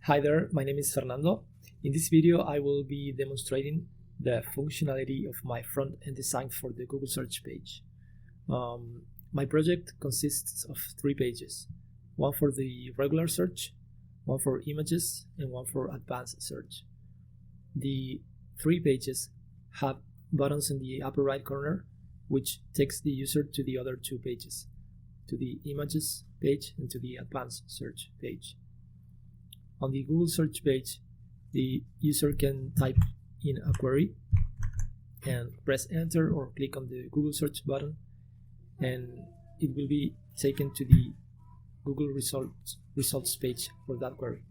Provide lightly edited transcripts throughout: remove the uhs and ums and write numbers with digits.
Hi there, my name is Fernando. In this video, I will be demonstrating the functionality of my front-end design for the Google search page. My project consists of 3 pages, one for the regular search, one for images, and one for advanced search. The 3 pages have buttons in the upper right corner, which takes the user to the other 2 pages, to the images page and to the advanced search page. On the Google search page, the user can type in a query and press enter or click on the Google search button, and it will be taken to the Google results page for that query.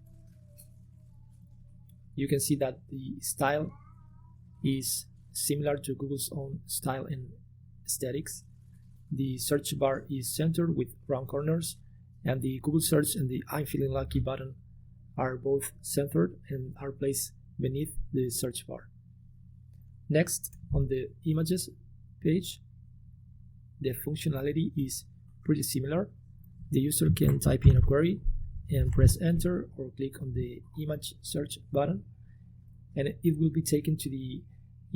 You can see that the style is similar to Google's own style and aesthetics. The search bar is centered with round corners, and the Google search and the I'm feeling lucky button are both centered and are placed beneath the search bar. Next, on the images page, the functionality is pretty similar. The user can type in a query and press enter or click on the image search button, and it will be taken to the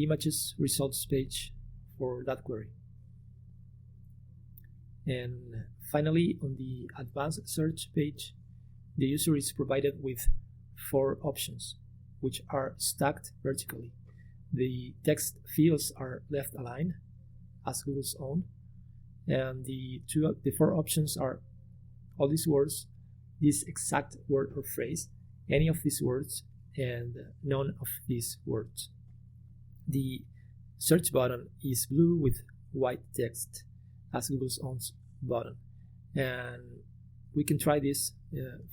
images results page for that query. And finally, on the advanced search page, the user is provided with 4 options, which are stacked vertically. The text fields are left aligned, as Google's own, and the 4 options are all these words, this exact word or phrase, any of these words, and none of these words. The search button is blue with white text, as Google's own button, and we can try this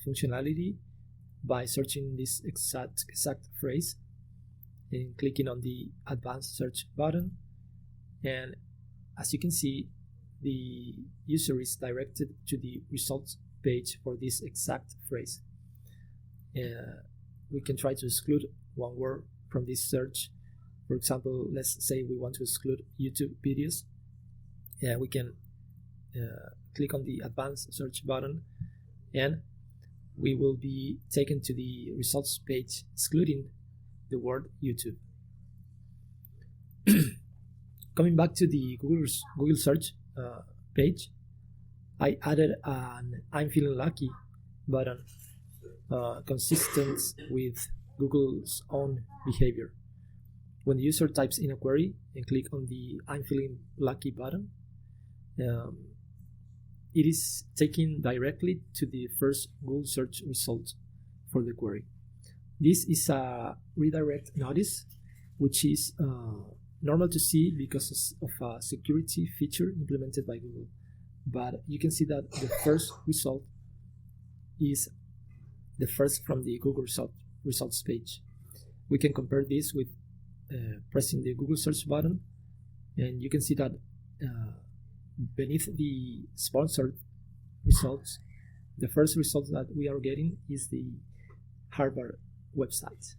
functionality by searching this exact phrase and clicking on the advanced search button, and as you can see, the user is directed to the results page for this exact phrase. We can try to exclude one word from this search. For example, let's say we want to exclude YouTube videos, and we can click on the advanced search button, and we will be taken to the results page excluding the word YouTube. Coming back to the Google search page, I added an I'm feeling lucky button consistent with Google's own behavior. When the user types in a query and click on the I'm feeling lucky button, it is taken directly to the first Google search result for the query. This is a redirect notice, which is normal to see because of a security feature implemented by Google. But you can see that the first result is the first from the Google results page. We can compare this with pressing the Google search button, and you can see that beneath the sponsored results, the first result that we are getting is the Harvard website.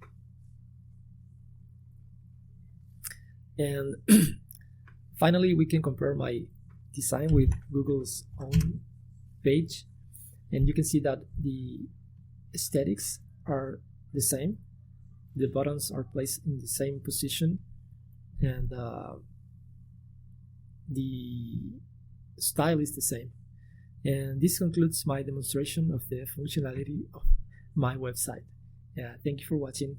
And finally, we can compare my design with Google's own page, and you can see that the aesthetics are the same. The buttons are placed in the same position, and the style is the same. And this concludes my demonstration of the functionality of my website. Thank you for watching.